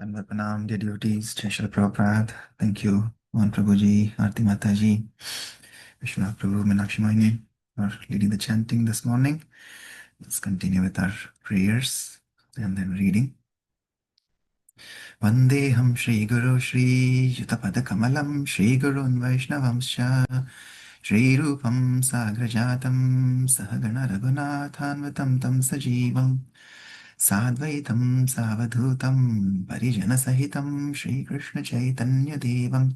And Pranam, dear devotees, Jai Shri Prabhupada. Thank you, Mohan Prabhuji, Aarti Mataji, Vishwanath Prabhu, Meenakshi Mohinni for leading the chanting this morning. Let's continue with our prayers and then reading. Vandeham Shri Guru Shri Yutapada Kamalam Shri Gurun Vaishnavamscha Shri Rupam Sagrajatam Sahagana Raghunathanvatam Tam Sajivam Sadvaitam Savadhutam Parijanasahitam Shri Krishna Chaitanya Devam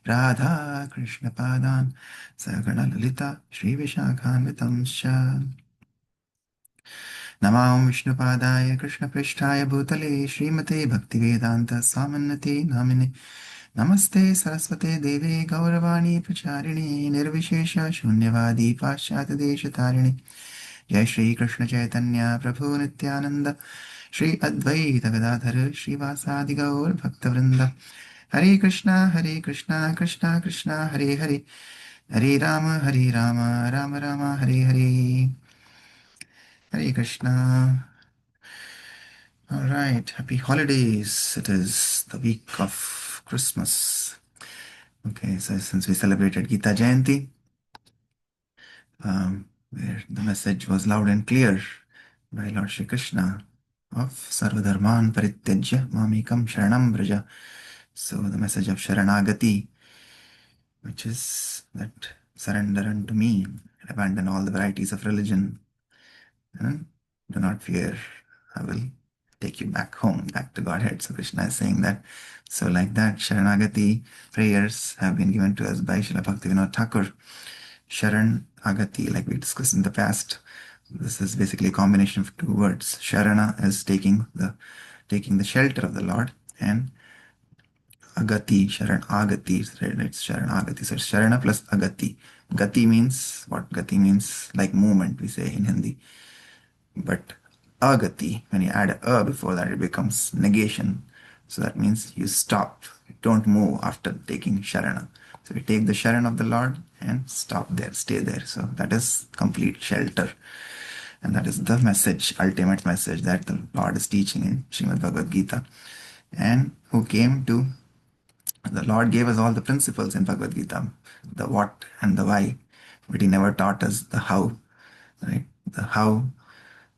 Radha Krishna Padan Sagana Lalita Shri Vishakhanvitam Sha Namam Vishnupadaya Krishna Prishtaya Bhutale Srimate Bhaktivedanta Swaminati Namine Namaste Saraswate Deve Gauravani Pracharini Nirvishesha Shunyavadi Paschat Deshatarini Jai Shri Krishna Chaitanya Prabhu Nityananda Shri Advaita Gadadhar Shri Vasadi Gaur Bhaktavrinda Hare Krishna Krishna Krishna Hare Hare Hare Rama Rama Rama Hare Hare Hare Krishna. All right, happy holidays. It is the week of Christmas. Okay, so since we celebrated Gita Jayanti, where the message was loud and clear by Lord Shri Krishna of Sarvadharman Parityajya Mamikam Sharanam Braja. So the message of Sharanagati, which is that surrender unto me, abandon all the varieties of religion, and do not fear, I will take you back home, back to Godhead. So Krishna is saying that. So like that, Sharanagati prayers have been given to us by Srila Bhaktivinoda Thakur. Sharan Agati, like we discussed in the past, this is basically a combination of two words. Sharana is taking the shelter of the Lord, and Agati, Sharan Agati, it's Sharan Agati. So it's Sharana plus Agati. Gati means what? Gati means like movement, we say in Hindi. But agati, when you add a before that, it becomes negation. So that means you stop. You don't move after taking sharana. So you take the sharan of the Lord and stop there, stay there. So that is complete shelter. And that is the message, ultimate message that the Lord is teaching in Srimad Bhagavad Gita. And the Lord gave us all the principles in Bhagavad Gita, the what and the why, but He never taught us the how, right? The how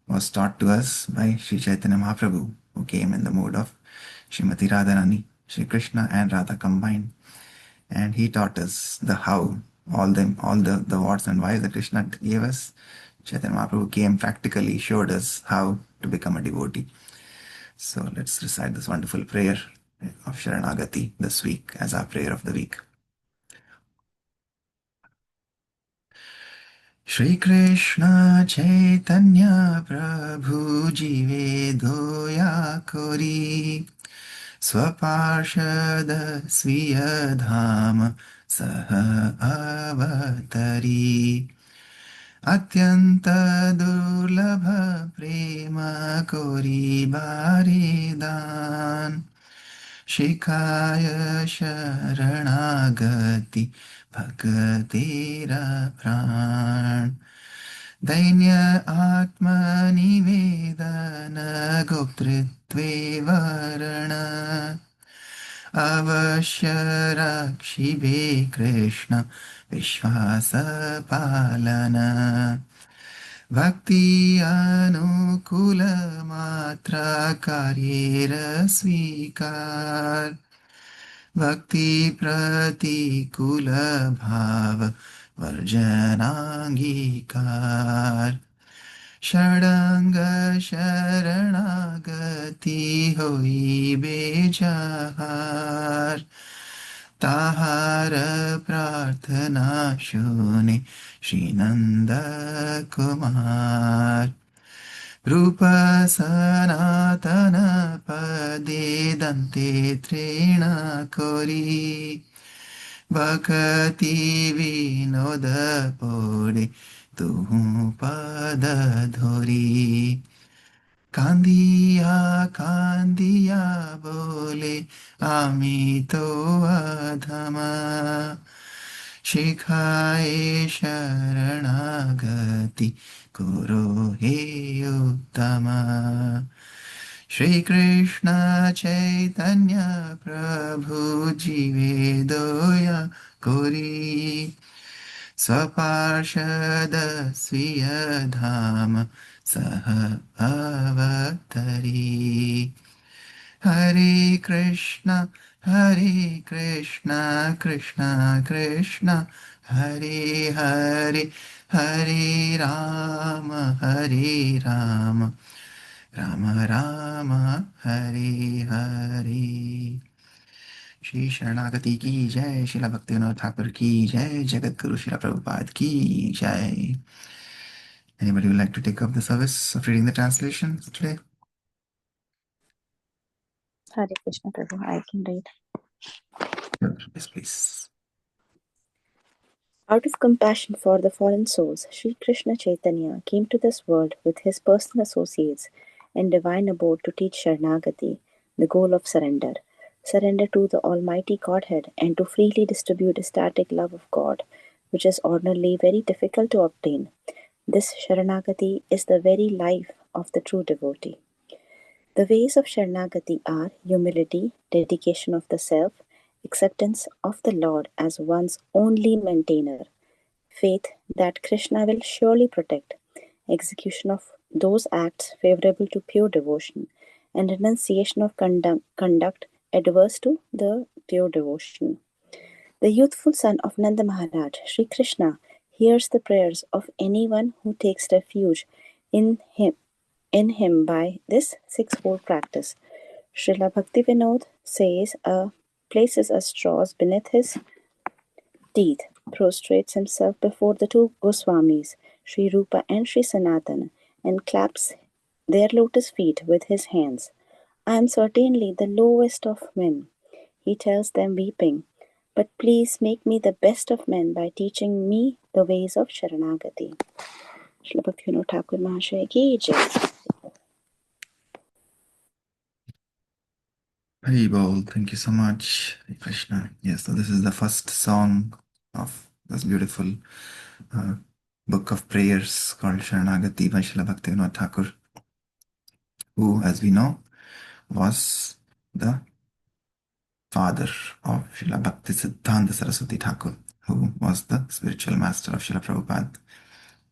was taught to us by Sri Chaitanya Mahaprabhu, who came in the mood of Srimati Radharani, Sri Krishna and Radha combined. And he taught us the how, all the whats and whys that Krishna gave us. Chaitanya Mahaprabhu came practically, showed us how to become a devotee. So let's recite this wonderful prayer of Sharanagati this week as our prayer of the week. Shri Krishna Chaitanya Prabhu Jive Doya Kori Swaparshad Swiyadham Saha Avatari Atyanta Durlabha Prema Kori Baridan Shikaya Sharanagati Bhagatira Pran Dainya Atma Nivedana Goptritve Varana Avashya Rakshibe Krishna Vishwasa Palana Bhakti Anukula Matra Karyera Svikar Bhakti Pratikula Bhava Varjanangikar Shadanga Sharanagati Hoi Bejahar Tahara Prarthana Shune Srinanda Kumar Rupa Sanatana Pade Dante Trina Kori Bhakati Vinoda Pode Tu Pada Dhori Kandiya Kandiya Bole Amito Adhama Shikhaye Sharanagati Kuro He Uttama Shri Krishna Chaitanya Prabhu Jivedoya Kori Swaparshada Swiyadhama Saha Avatari Hare Krishna, Krishna Krishna, Hare Hare, Hare Rama, Hare Rama, Rama Rama, Hare Hare. Shri शरणागति की जय, शिला भक्तिविनोद ठाकुर की जय, जगत गुरु शिला प्रभुपाद की जय. Anybody would like to take up the service of reading the translation today? Hare Krishna Prabhu, I can read. Yes, please. Out of compassion for the fallen souls, Sri Krishna Chaitanya came to this world with his personal associates and divine abode to teach Sharanagati, the goal of surrender. Surrender to the Almighty Godhead and to freely distribute ecstatic love of God, which is ordinarily very difficult to obtain. This Sharanagati is the very life of the true devotee. The ways of Sharanagati are humility, dedication of the self, acceptance of the Lord as one's only maintainer, faith that Krishna will surely protect, execution of those acts favorable to pure devotion, and renunciation of conduct adverse to the pure devotion. The youthful son of Nanda Maharaj, Sri Krishna, hears the prayers of anyone who takes refuge in him by this sixfold practice. Srila Bhaktivinoda says places a straws beneath his teeth, prostrates himself before the two Goswamis, Sri Rupa and Sri Sanatana, and claps their lotus feet with his hands. I am certainly the lowest of men, he tells them weeping, but please make me the best of men by teaching me the ways of Sharanagati. Srila Bhaktivinoda Thakur Mahashaya ki jai. Haribol, thank you so much, Hare Krishna. Yes, so this is the first song of this beautiful book of prayers called Sharanagati by Srila Bhaktivinoda Thakur, who, as we know, was the father of Srila Bhakti Siddhanta Saraswati Thakur, who was the spiritual master of Srila Prabhupada.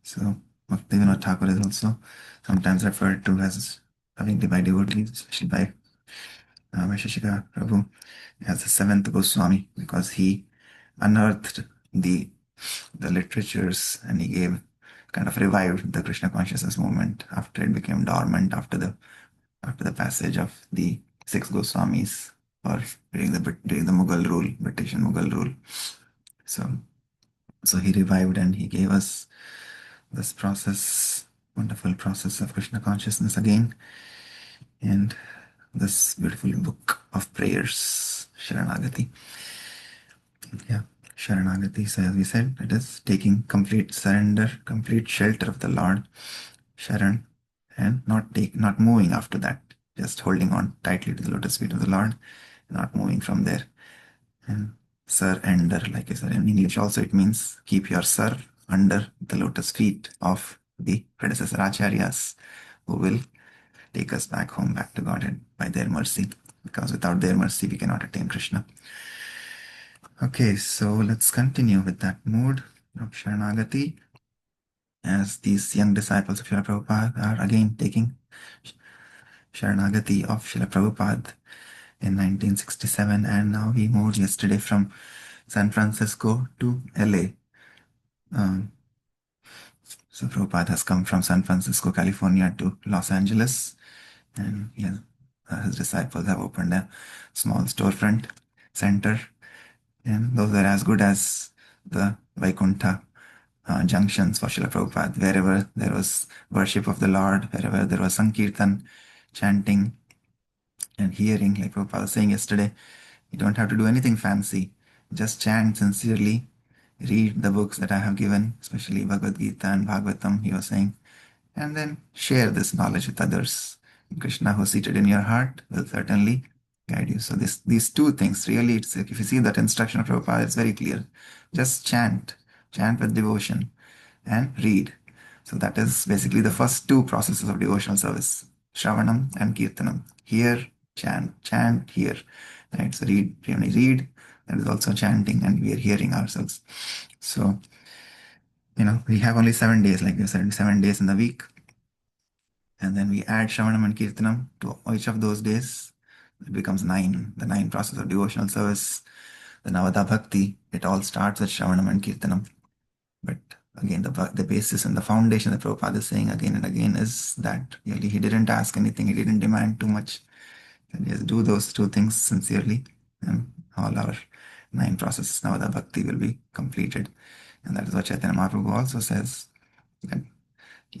So Bhaktivinoda Thakur is also sometimes referred to as having by devotees, especially by Shishika Prabhu, as the seventh Goswami, because he unearthed the literatures and he gave kind of revived the Krishna consciousness movement after it became dormant after the passage of the six Goswamis or during the Mughal rule, British and Mughal rule. So he revived and he gave us this wonderful process of Krishna consciousness again, and this beautiful book of prayers, Sharanagati. Yeah, Sharanagati. So as we said, it is taking complete surrender, complete shelter of the Lord, Sharan, and not moving after that, just holding on tightly to the lotus feet of the Lord, not moving from there. And surrender, like I said in English, also it means keep your sir under the lotus feet of the predecessor acharyas, who will take us back home, back to Godhead by their mercy, because without their mercy we cannot attain Krishna. Okay, so let's continue with that mood of Sharanagati, as these young disciples of Srila Prabhupada are again taking Sharanagati of Srila Prabhupada in 1967, and now we moved yesterday from San Francisco to LA. So Prabhupada has come from San Francisco, California to Los Angeles, and his disciples have opened a small storefront center, and those are as good as the Vaikuntha junctions for Srila Prabhupada. Wherever there was worship of the Lord, wherever there was Sankirtan, chanting and hearing, like Prabhupada was saying yesterday, you don't have to do anything fancy. Just chant sincerely, read the books that I have given, especially Bhagavad Gita and Bhagavatam, he was saying, and then share this knowledge with others. Krishna, who is seated in your heart, will certainly guide you. So these two things, really, it's like if you see that instruction of Prabhupada, it's very clear. Just chant with devotion, and read. So that is basically the first two processes of devotional service. Shravanam and Kirtanam. Hear, chant, chant, hear. Right? So when we read, that is also chanting and we are hearing ourselves. So, we have only 7 days, like you said, 7 days in the week. And then we add Shravanam and Kirtanam to each of those days. It becomes 9, the 9 process of devotional service, the Navada Bhakti. It all starts with Shravanam and Kirtanam. But again, the basis and the foundation that Prabhupada is saying again and again is that really he didn't ask anything, he didn't demand too much. And just do those two things sincerely, and all our 9 processes, Navada Bhakti, will be completed. And that is what Chaitanya Mahaprabhu also says, that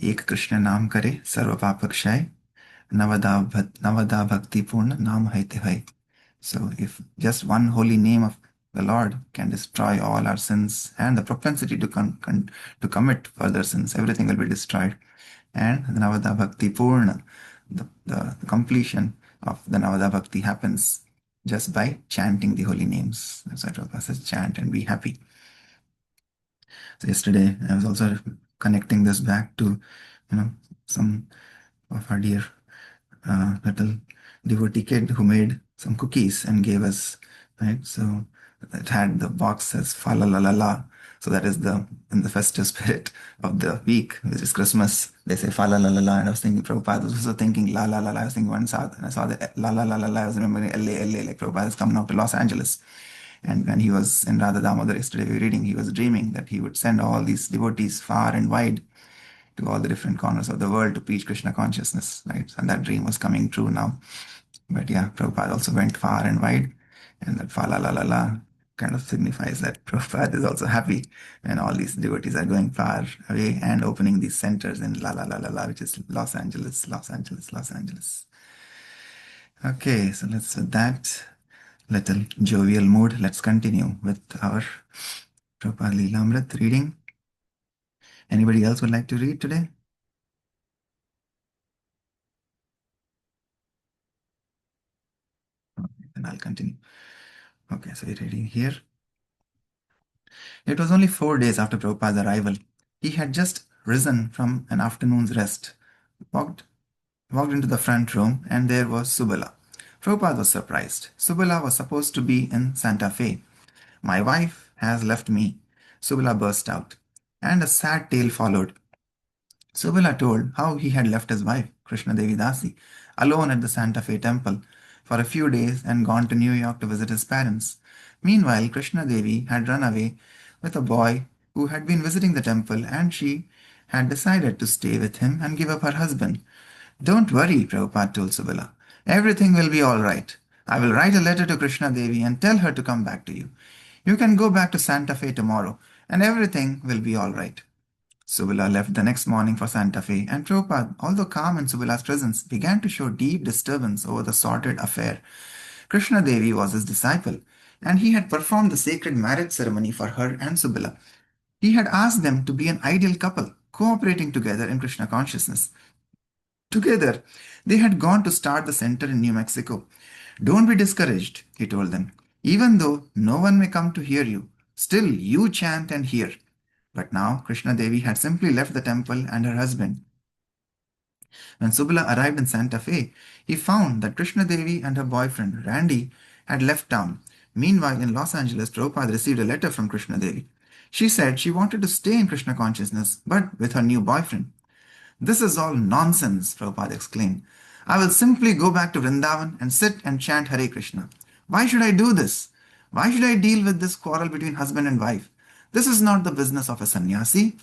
Ek Krishna Naam Kare Sarva Papa Kshay Navada Bhakti Purna Naam Hai Te Hai. So if just one holy name of the Lord can destroy all our sins and the propensity to commit further sins, everything will be destroyed. And the Navada Bhakti Purna, the completion of the Navada Bhakti happens just by chanting the holy names. That's why Prabhupada says, chant and be happy. So yesterday I was also connecting this back to, some of our dear little devotee kid who made some cookies and gave us, right? So it had the box says fa la la la la. So that is in the festive spirit of the week, which is Christmas. They say fa la la la la. And I was thinking, Prabhupada was also thinking la la la la. I was thinking one south, and I saw the la la la la la. I was remembering LA, like Prabhupada is coming out to Los Angeles. And when he was in Radha Damodar yesterday, we were reading, he was dreaming that he would send all these devotees far and wide to all the different corners of the world to preach Krishna consciousness, right? And that dream was coming true now. But yeah, Prabhupada also went far and wide, and that fa la la la la kind of signifies that Prabhupada is also happy when all these devotees are going far away and opening these centers in la la la la la, which is Los Angeles, Los Angeles, Los Angeles. Okay, so with that little jovial mood, let's continue with our Prabhupada Leelamrit reading. Anybody else would like to read today? Then I'll continue. Okay, so we're reading here. It was only 4 days after Prabhupada's arrival. He had just risen from an afternoon's rest, walked, walked into the front room, and there was Subala. Prabhupada was surprised. Subala was supposed to be in Santa Fe. My wife has left me, Subala burst out, and a sad tale followed. Subala told how he had left his wife, Krishna Devi Dasi, alone at the Santa Fe temple for a few days and gone to New York to visit his parents. Meanwhile, Krishna Devi had run away with a boy who had been visiting the temple, and she had decided to stay with him and give up her husband. Don't worry, Prabhupada told Subala. Everything will be all right. I will write a letter to Krishna Devi and tell her to come back to you. You can go back to Santa Fe tomorrow, and everything will be all right. Subala left the next morning for Santa Fe, and Prabhupada, although calm in Subala's presence, began to show deep disturbance over the sordid affair. Krishna Devi was his disciple, and he had performed the sacred marriage ceremony for her and Subala. He had asked them to be an ideal couple, cooperating together in Krishna consciousness. Together, they had gone to start the center in New Mexico. Don't be discouraged, he told them. Even though no one may come to hear you, still you chant and hear. But now Krishna Devi had simply left the temple and her husband. When Subala arrived in Santa Fe, he found that Krishna Devi and her boyfriend Randy had left town. Meanwhile, in Los Angeles, Prabhupada received a letter from Krishna Devi. She said she wanted to stay in Krishna consciousness, but with her new boyfriend. This is all nonsense, Prabhupada exclaimed. I will simply go back to Vrindavan and sit and chant Hare Krishna. Why should I do this? Why should I deal with this quarrel between husband and wife? This is not the business of a sannyasi.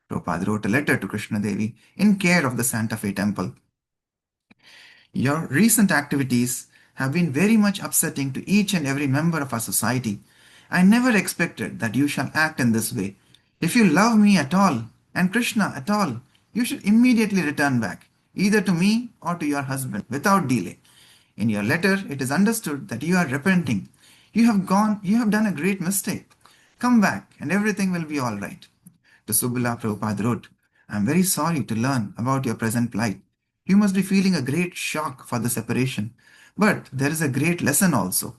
Prabhupada wrote a letter to Krishna Devi in care of the Santa Fe temple. Your recent activities have been very much upsetting to each and every member of our society. I never expected that you shall act in this way. If you love me at all and Krishna at all, you should immediately return back, either to me or to your husband, without delay. In your letter, it is understood that you are repenting. You have done a great mistake. Come back and everything will be all right. To Subala, Prabhupada wrote, I am very sorry to learn about your present plight. You must be feeling a great shock for the separation. But there is a great lesson also.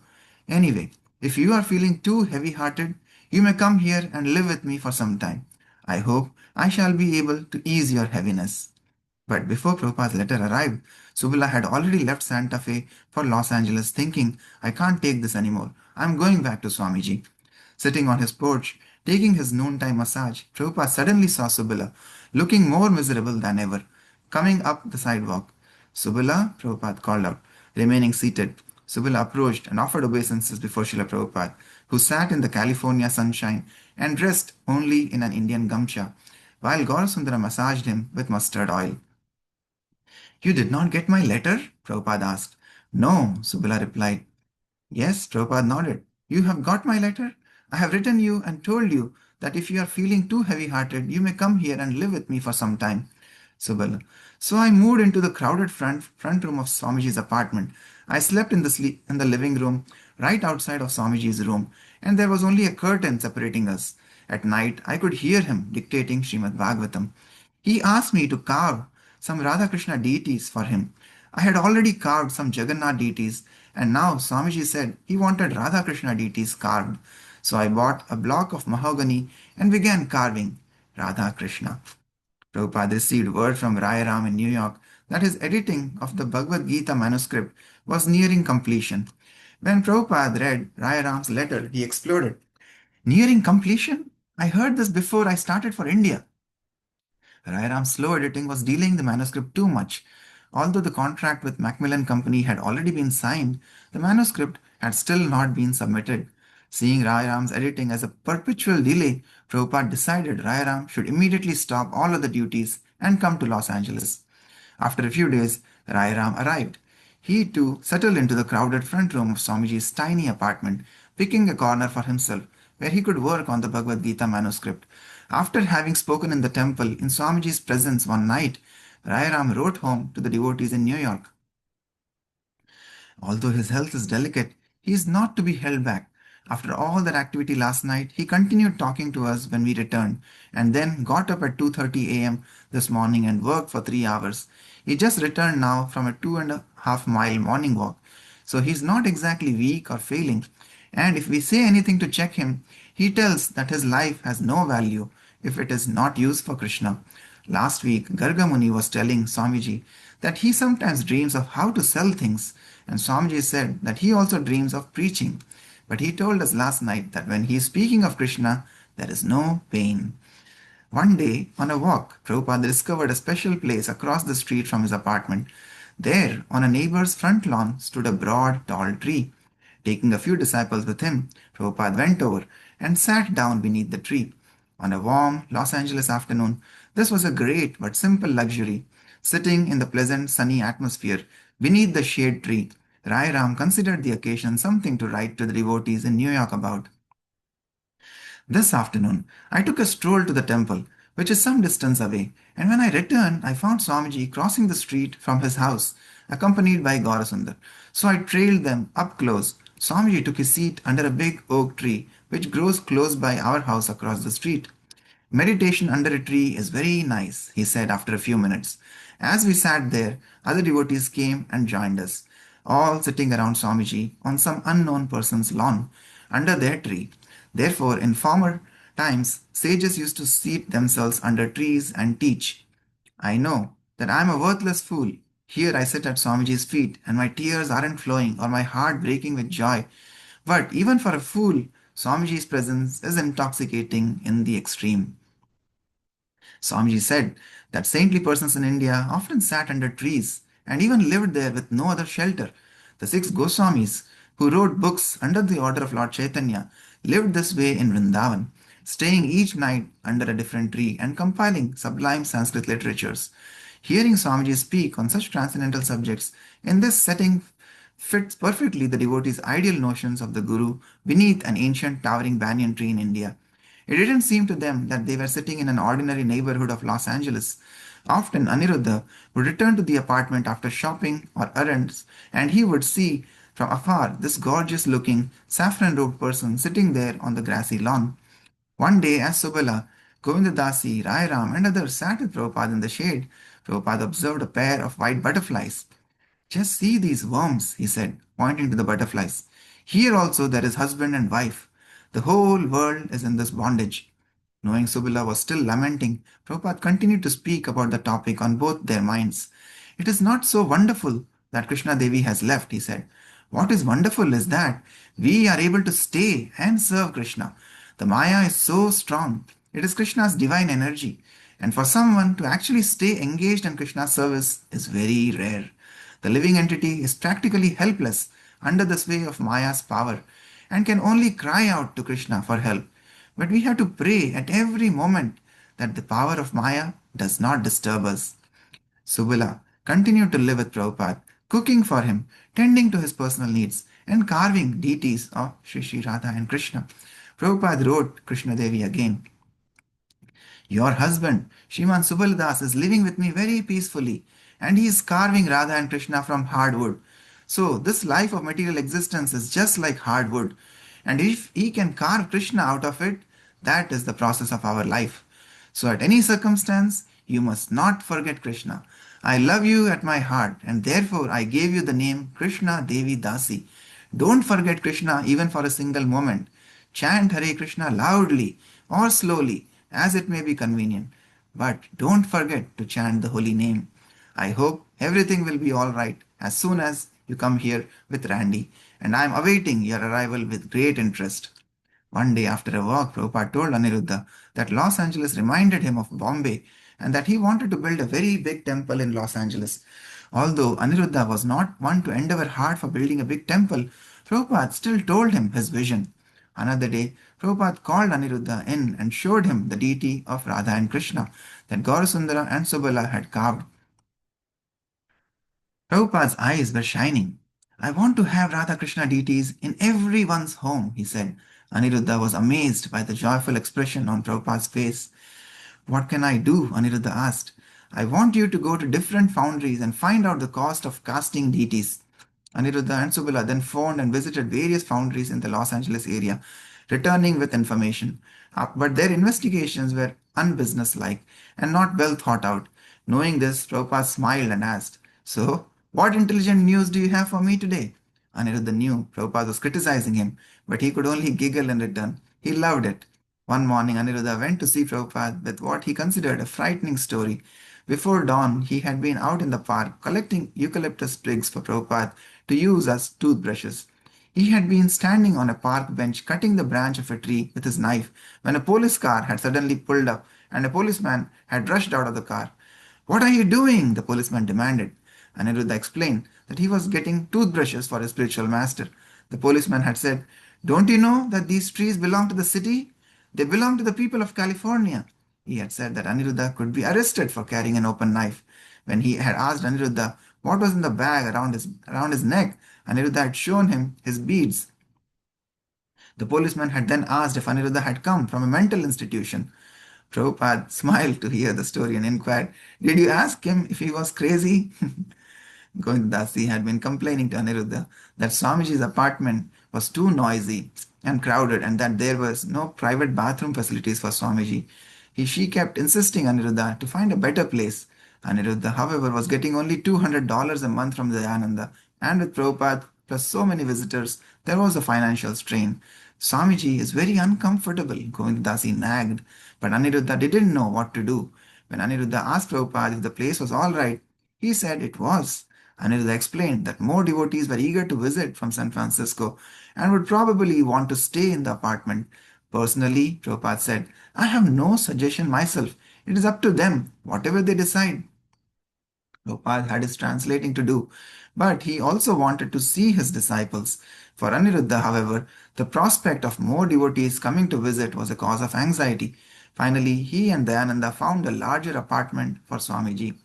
Anyway, if you are feeling too heavy-hearted, you may come here and live with me for some time. I hope I shall be able to ease your heaviness. But before Prabhupada's letter arrived, Subala had already left Santa Fe for Los Angeles thinking, I can't take this anymore. I'm going back to Swamiji. Sitting on his porch, taking his noontime massage, Prabhupada suddenly saw Subala, looking more miserable than ever, coming up the sidewalk. Subala, Prabhupada called out, remaining seated. Subala approached and offered obeisances before Srila Prabhupada, who sat in the California sunshine and dressed only in an Indian gamcha, while Gaurasundara massaged him with mustard oil. You did not get my letter? Prabhupada asked. No, Subala replied. Yes, Prabhupada nodded. You have got my letter? I have written you and told you that if you are feeling too heavy hearted, you may come here and live with me for some time. Subala. So I moved into the crowded front room of Swamiji's apartment. I slept in the living room right outside of Swamiji's room, and there was only a curtain separating us. At night, I could hear him dictating Srimad Bhagavatam. He asked me to carve some Radha Krishna deities for him. I had already carved some Jagannath deities, and now Swamiji said he wanted Radha Krishna deities carved. So I bought a block of mahogany and began carving Radha Krishna. Prabhupada received word from Rayaram in New York that his editing of the Bhagavad Gita manuscript was nearing completion. When Prabhupada read Rayaram's letter, he exploded. Nearing completion? I heard this before I started for India. Rairam's slow editing was delaying the manuscript too much. Although the contract with Macmillan Company had already been signed, the manuscript had still not been submitted. Seeing Rairam's editing as a perpetual delay, Prabhupada decided Rairam should immediately stop all other duties and come to Los Angeles. After a few days, Rairam arrived. He too settled into the crowded front room of Swamiji's tiny apartment, picking a corner for himself where he could work on the Bhagavad Gita manuscript. After having spoken in the temple in Swamiji's presence one night, Rairam wrote home to the devotees in New York. Although his health is delicate, he is not to be held back. After all that activity last night, he continued talking to us when we returned, and then got up at 2:30 a.m. this morning and worked for 3 hours. He just returned now from a 2.5 mile morning walk, so he's not exactly weak or failing. And if we say anything to check him, he tells that his life has no value if it is not used for Krishna. Last week, Garga Muni was telling Swamiji that he sometimes dreams of how to sell things, and Swamiji said that he also dreams of preaching. But he told us last night that when he is speaking of Krishna, there is no pain. One day, on a walk, Prabhupada discovered a special place across the street from his apartment. There, on a neighbor's front lawn, stood a broad, tall tree. Taking a few disciples with him, Prabhupada went over and sat down beneath the tree. On a warm Los Angeles afternoon, this was a great but simple luxury. Sitting in the pleasant sunny atmosphere beneath the shade tree, Rai Ram considered the occasion something to write to the devotees in New York about. This afternoon, I took a stroll to the temple, which is some distance away, and when I returned, I found Swamiji crossing the street from his house, accompanied by Gaurasundar. So I trailed them up close. Swamiji took his seat under a big oak tree, which grows close by our house across the street. Meditation under a tree is very nice, he said after a few minutes. As we sat there, other devotees came and joined us, all sitting around Swamiji on some unknown person's lawn under their tree. Therefore, in former times, sages used to seat themselves under trees and teach. I know that I am a worthless fool. Here I sit at Swamiji's feet, and my tears aren't flowing or my heart breaking with joy. But even for a fool, Swamiji's presence is intoxicating in the extreme. Swamiji said that saintly persons in India often sat under trees and even lived there with no other shelter. The six Goswamis, who wrote books under the order of Lord Chaitanya, lived this way in Vrindavan, staying each night under a different tree and compiling sublime Sanskrit literatures. Hearing Swamiji speak on such transcendental subjects in this setting fits perfectly the devotees' ideal notions of the Guru beneath an ancient towering banyan tree in India. It didn't seem to them that they were sitting in an ordinary neighborhood of Los Angeles. Often Aniruddha would return to the apartment after shopping or errands, and he would see from afar this gorgeous looking, saffron robed person sitting there on the grassy lawn. One day, as Subala, Govindadasi, Ram, and others sat with Prabhupada in the shade, Prabhupada observed a pair of white butterflies. Just see these worms, he said, pointing to the butterflies. Here also there is husband and wife. The whole world is in this bondage. Knowing Subala was still lamenting, Prabhupada continued to speak about the topic on both their minds. It is not so wonderful that Krishna Devi has left, he said. What is wonderful is that we are able to stay and serve Krishna. The Maya is so strong. It is Krishna's divine energy. And for someone to actually stay engaged in Krishna's service is very rare. The living entity is practically helpless under the sway of Maya's power and can only cry out to Krishna for help. But we have to pray at every moment that the power of Maya does not disturb us. Subala continued to live with Prabhupada, cooking for him, tending to his personal needs, and carving deities of Shri Radha and Krishna. Prabhupada wrote Krishna Devi again. Your husband, Shriman Subaladas, is living with me very peacefully, and he is carving Radha and Krishna from hard wood. So, this life of material existence is just like hard wood, and if he can carve Krishna out of it, that is the process of our life. So, at any circumstance, you must not forget Krishna. I love you at my heart, and therefore I gave you the name Krishna Devi Dasi. Don't forget Krishna even for a single moment. Chant Hare Krishna loudly or slowly as it may be convenient. But don't forget to chant the holy name. I hope everything will be all right as soon as you come here with Randy, and I am awaiting your arrival with great interest. One day after a walk, Prabhupada told Aniruddha that Los Angeles reminded him of Bombay and that he wanted to build a very big temple in Los Angeles. Although Aniruddha was not one to endeavor hard for building a big temple, Prabhupada still told him his vision. Another day, Prabhupada called Aniruddha in and showed him the deity of Radha and Krishna that Gaurasundara and Subala had carved. Prabhupada's eyes were shining. I want to have Radha Krishna deities in everyone's home, he said. Aniruddha was amazed by the joyful expression on Prabhupada's face. What can I do? Aniruddha asked. I want you to go to different foundries and find out the cost of casting deities. Aniruddha and Subala then phoned and visited various foundries in the Los Angeles area, returning with information. But their investigations were unbusinesslike and not well thought out. Knowing this, Prabhupada smiled and asked, So, what intelligent news do you have for me today? Aniruddha knew Prabhupada was criticizing him, but he could only giggle in return. He loved it. One morning, Aniruddha went to see Prabhupada with what he considered a frightening story. Before dawn, he had been out in the park collecting eucalyptus twigs for Prabhupada to use as toothbrushes. He had been standing on a park bench cutting the branch of a tree with his knife when a police car had suddenly pulled up and a policeman had rushed out of the car. What are you doing? The policeman demanded. Aniruddha explained that he was getting toothbrushes for his spiritual master. The policeman had said, Don't you know that these trees belong to the city? They belong to the people of California. He had said that Aniruddha could be arrested for carrying an open knife. When he had asked Aniruddha what was in the bag around his neck, Aniruddha had shown him his beads. The policeman had then asked if Aniruddha had come from a mental institution. Prabhupada smiled to hear the story and inquired, Did you ask him if he was crazy? Govindadasi had been complaining to Aniruddha that Swamiji's apartment was too noisy and crowded and that there was no private bathroom facilities for Swamiji. She kept insisting Aniruddha to find a better place. Aniruddha, however, was getting only $200 a month from Dayananda, and with Prabhupada plus so many visitors, there was a financial strain. Swamiji is very uncomfortable, Govindadasi nagged, but Aniruddha didn't know what to do. When Aniruddha asked Prabhupada if the place was all right, he said it was. Aniruddha explained that more devotees were eager to visit from San Francisco and would probably want to stay in the apartment. Personally, Prabhupada said, I have no suggestion myself. It is up to them, whatever they decide. Prabhupada had his translating to do, but he also wanted to see his disciples. For Aniruddha, however, the prospect of more devotees coming to visit was a cause of anxiety. Finally, he and Dayananda found a larger apartment for Swamiji.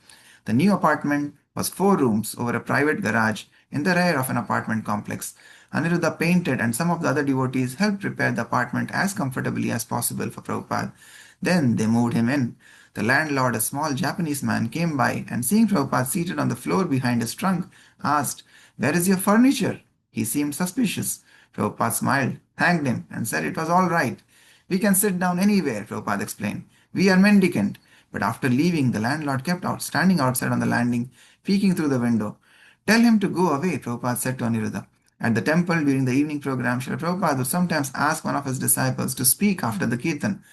The new apartment was 4 rooms over a private garage in the rear of an apartment complex. Aniruddha painted and some of the other devotees helped prepare the apartment as comfortably as possible for Prabhupada. Then they moved him in. The landlord, a small Japanese man, came by and seeing Prabhupada seated on the floor behind his trunk, asked, Where is your furniture? He seemed suspicious. Prabhupada smiled, thanked him, and said it was all right. We can sit down anywhere, Prabhupada explained. We are mendicant. But after leaving, the landlord kept standing outside on the landing, peeking through the window. Tell him to go away, Prabhupada said to Aniruddha. At the temple during the evening program, Srila Prabhupada would sometimes ask one of his disciples to speak after the kirtan.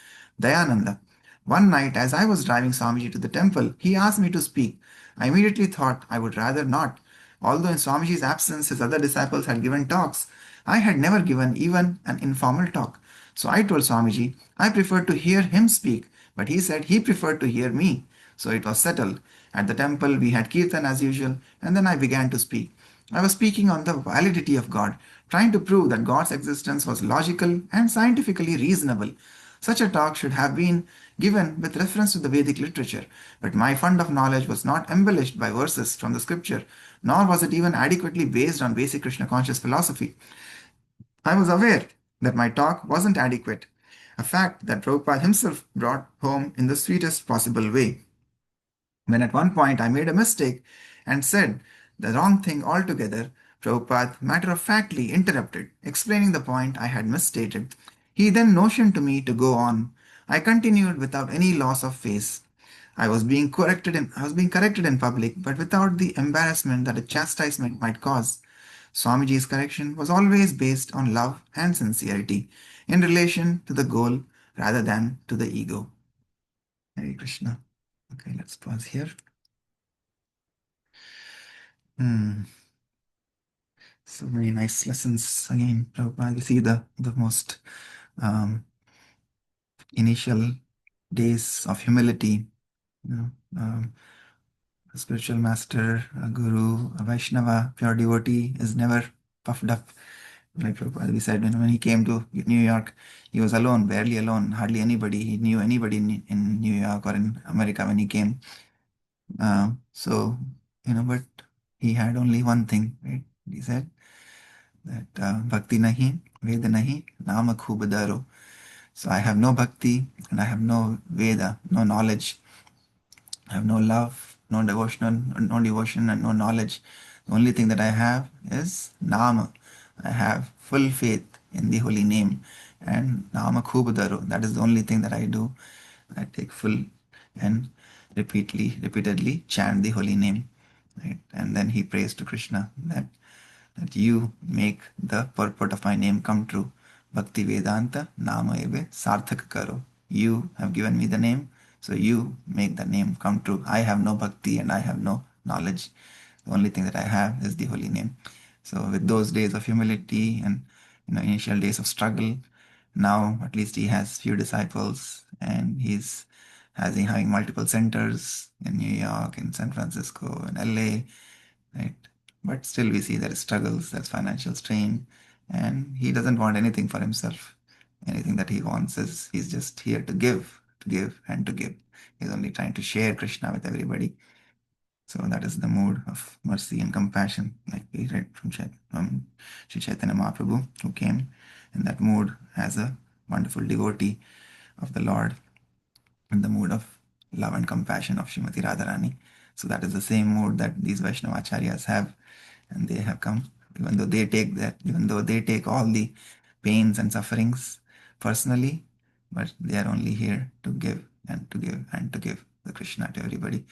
Dayananda. One night, as I was driving Swamiji to the temple, he asked me to speak. I immediately thought I would rather not. Although in Swamiji's absence, his other disciples had given talks, I had never given even an informal talk. So I told Swamiji I preferred to hear him speak, but he said he preferred to hear me. So it was settled. At the temple, we had kirtan as usual, and then I began to speak. I was speaking on the validity of God, trying to prove that God's existence was logical and scientifically reasonable. Such a talk should have been given with reference to the Vedic literature, but my fund of knowledge was not embellished by verses from the scripture, nor was it even adequately based on basic Krishna conscious philosophy. I was aware that my talk wasn't adequate, a fact that Prabhupada himself brought home in the sweetest possible way. When at one point I made a mistake and said the wrong thing altogether, Prabhupada matter of factly interrupted, explaining the point I had misstated. He then motioned to me to go on. I continued without any loss of face. I was being corrected in public, but without the embarrassment that a chastisement might cause. Swamiji's correction was always based on love and sincerity in relation to the goal rather than to the ego. Hare Krishna. Okay, let's pause here. Hmm. So many nice lessons again, Prabhupada. You see the most um, initial days of humility. You know, a spiritual master, a guru, a Vaishnava, pure devotee is never puffed up. Like Prabhupada, we said when he came to New York, he was alone, barely alone, hardly anybody. He knew anybody in New York or in America when he came. So, but he had only one thing, right? He said that bhakti nahi, veda nahi, nama khub daro. So I have no bhakti and I have no veda, no knowledge. I have no love, no devotion and no knowledge. The only thing that I have is nama. I have full faith in the holy name and nama khub daro. That is the only thing that I do. I take full and repeatedly chant the holy name. Right? And then he prays to Krishna that you make the purport of my name come true. Bhakti Vedanta Nama Eve Sarthak Karo. You have given me the name, so you make the name come true. I have no bhakti and I have no knowledge. The only thing that I have is the holy name. So with those days of humility and initial days of struggle, now at least he has few disciples and he's having multiple centers in New York, in San Francisco, in LA, right? But still we see there is struggles, there's financial strain, and he doesn't want anything for himself. Anything that he wants is he's just here to give, and to give. He's only trying to share Krishna with everybody. So that is the mood of mercy and compassion, like we read from Sri Chaitanya Mahaprabhu, who came in that mood as a wonderful devotee of the Lord, in the mood of love and compassion of Srimati Radharani. So that is the same mood that these Vaishnava Acharyas have, and they have come, even though they take all the pains and sufferings personally, but they are only here to give and to give and to give the Krishna to everybody.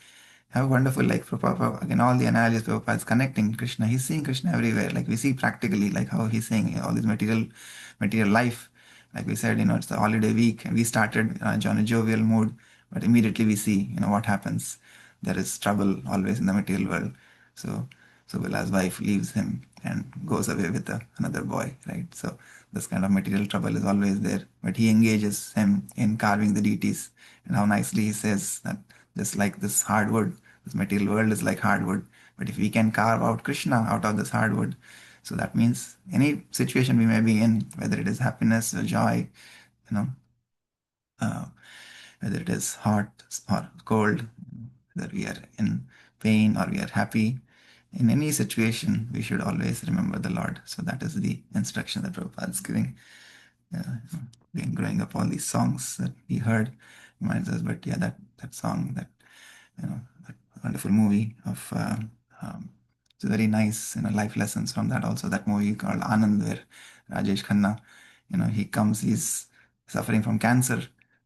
How wonderful, like Prabhupada, again, all the analogies Prabhupada is connecting Krishna. He's seeing Krishna everywhere. Like we see practically, like how he's saying all this material life. Like we said, it's the holiday week, and we started on a jovial mood, but immediately we see, what happens. There is trouble always in the material world. So, so Vila's wife leaves him and goes away with another boy, right? So this kind of material trouble is always there. But he engages him in carving the deities, and how nicely he says that just like this hardwood, this material world is like hardwood. But if we can carve out Krishna out of this hardwood, so that means any situation we may be in, whether it is happiness or joy, you know, uh, whether it is hot or cold, whether we are in pain or we are happy, in any situation, we should always remember the Lord. So that is the instruction that Prabhupada is giving. Been growing up, all these songs that we heard reminds us, but yeah, that song, that wonderful movie of it's very nice, life lessons from that. Also, that movie called Anand, where Rajesh Khanna, he's suffering from cancer,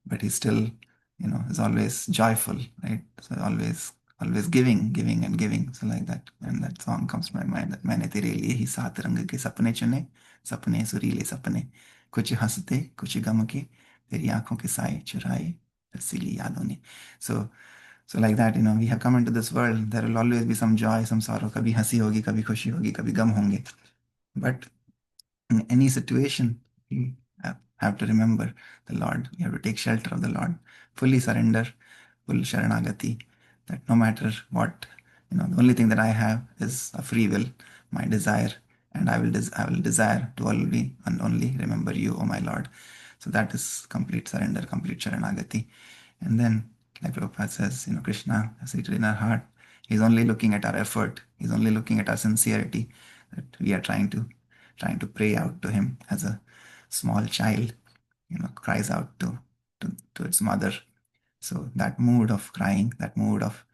but he still, is always joyful, right? So always giving and giving. So like that, and that song comes to my mind that मैंने तेरे लिए ही सात रंग के सपने चुने सपने सुरीले सपने कुछ हंसते कुछ गम के तेरी आंखों के साए चुराए रसीली यादों ने. So like that, we have come into this world. There will always be some joy, some sorrow. कभी हंसी होगी, कभी खुशी होगी, कभी गम होंगे. But in any situation, you have to remember the Lord. You have to take shelter of the Lord. Fully surrender, full Sharanagati. That no matter what, the only thing that I have is a free will, my desire, and I will desire to only and only remember you, O my Lord. So that is complete surrender, complete Sharanagati. And then, like Prabhupada says, Krishna is seated in our heart. He's only looking at our effort. He's only looking at our sincerity that we are trying to pray out to him as a small child, cries out to its mother. So that mood of crying, that mood of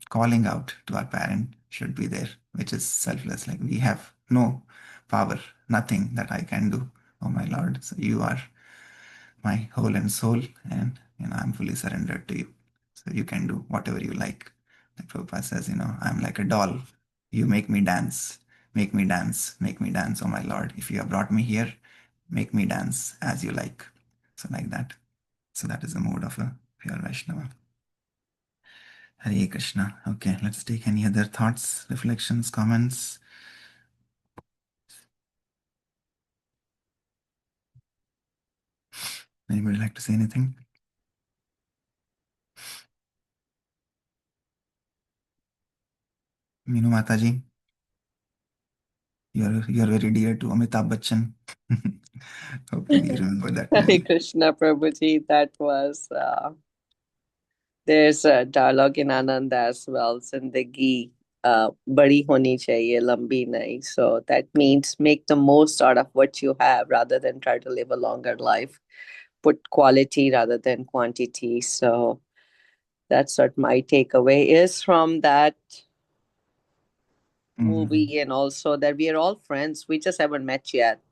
calling out to our parent should be there, which is selfless. Like we have no power, nothing that I can do. Oh my Lord, so you are my whole and soul, and I'm fully surrendered to you. So you can do whatever you like. Like Prabhupada says, I'm like a doll. You make me dance, make me dance, make me dance, oh my Lord. If you have brought me here, make me dance as you like. So like that. So that is the mood of a pure Vaishnava. Hare Krishna. Okay, let's take any other thoughts, reflections, comments. Anybody like to say anything? Meenu Mataji, you're very dear to Amitabh Bachchan. Hopefully you remember that Hare movie. Krishna Prabhuji, that was there's a dialogue in Anand as well. Zindagi badi honi chahiye, lambi nahi. So that means make the most out of what you have rather than try to live a longer life. Put quality rather than quantity. So that's what my takeaway is from that Mm, movie, and also that we are all friends. We just haven't met yet.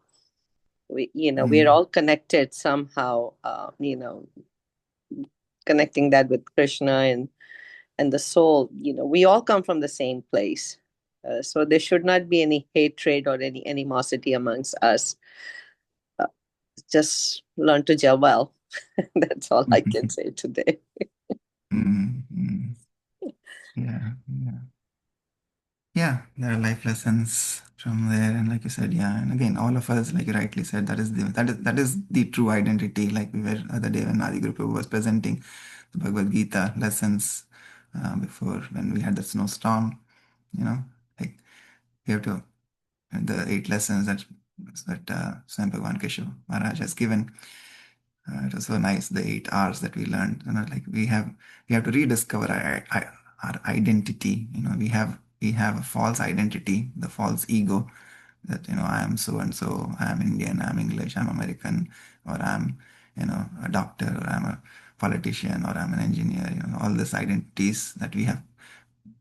We're mm, all connected somehow. Connecting that with Krishna and the soul. We all come from the same place. So there should not be any hatred or any animosity amongst us. Uh, just learn to gel well. That's all I can say today. mm. Yeah, yeah. Yeah, there are life lessons from there, and like you said, yeah, and again, all of us, like you rightly said, that is the true identity. Like we were the other day when Adi Guru was presenting the Bhagavad Gita lessons before when we had the snowstorm, you know, like we have to the 8 lessons that Swami Bhagavan Keshav Maharaj has given. It was so nice, the 8 hours that we learned. Like we have to rediscover our identity. We have a false identity, the false ego that I am so and so, I am Indian, I am English, I'm American, or I'm a doctor, or I'm a politician, or I'm an engineer. All these identities that we have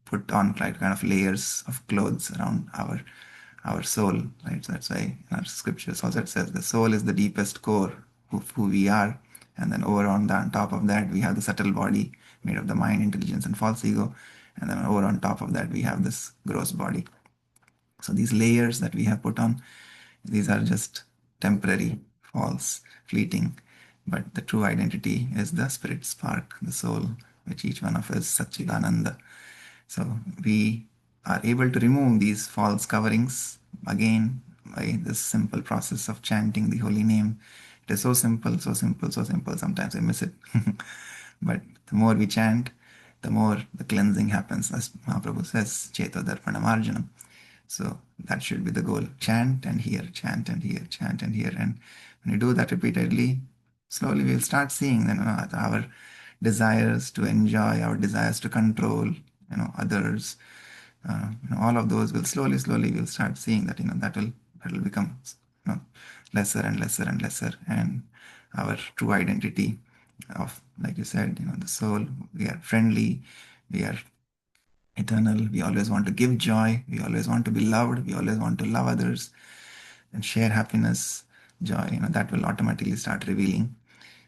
put on, like kind of layers of clothes around our soul, right? So that's why in our scriptures also it says the soul is the deepest core of who we are, and then on top of that we have the subtle body made of the mind, intelligence, and false ego, and then over on top of that we have this gross body. So these layers that we have put on, these are just temporary, false, fleeting. But the true identity is the spirit spark, the soul, which each one of us, Satchidananda. So we are able to remove these false coverings again by this simple process of chanting the holy name. It is so simple, so simple, so simple. Sometimes I miss it. But the more we chant, the more the cleansing happens. As Mahaprabhu says, Cheto Darpanam Arjanam. So that should be the goal. Chant and hear, chant and hear, chant and hear. And when you do that repeatedly, slowly we'll start seeing our desires to enjoy, our desires to control, others, all of those will slowly we'll start seeing that will become lesser and lesser and lesser, and our true identity of, like you said, the soul, we are friendly, we are eternal, we always want to give joy, we always want to be loved, we always want to love others and share happiness, joy, that will automatically start revealing.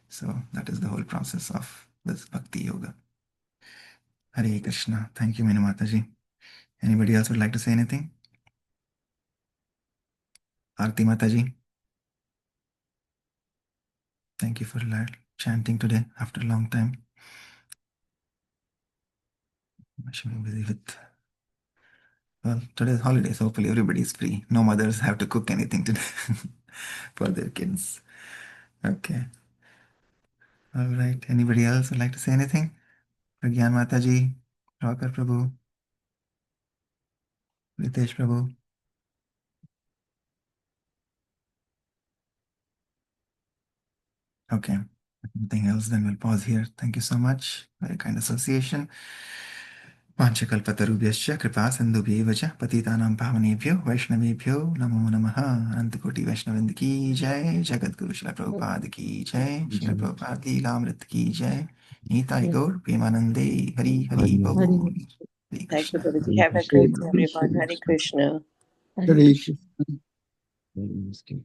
So that is the whole process of this bhakti yoga. Hare Krishna. Thank you, Meenu Mataji. Anybody else would like to say anything? Aarti Mataji. Thank you for chanting today after a long time. I should be busy with. Well, today's holiday, so hopefully everybody's free. No mothers have to cook anything today for their kids. Okay. All right. Anybody else would like to say anything? Pragyan Mataji, Rocker Prabhu, Ritesh Prabhu. Okay. Nothing else, then we'll pause here. Thank you so much. Very kind association. वाञ्छकल्पतरुभ्यश्च कृपा सिन्धुभ्यैव च पतितानां पावनेभ्यो वैष्णवेभ्यो नमो नमः। अनंतकोटि वैष्णवृंद की जय। जगद्गुरु श्रील प्रभुपाद की जय। श्रील प्रभुपाद लीलामृत की जय। नीताय गौर प्रेमानंदे। हरि हरि बोल। हरे Thank you, Krishna. Prabhuji. Have a great day, everyone. Hare Krishna. Hare Krishna.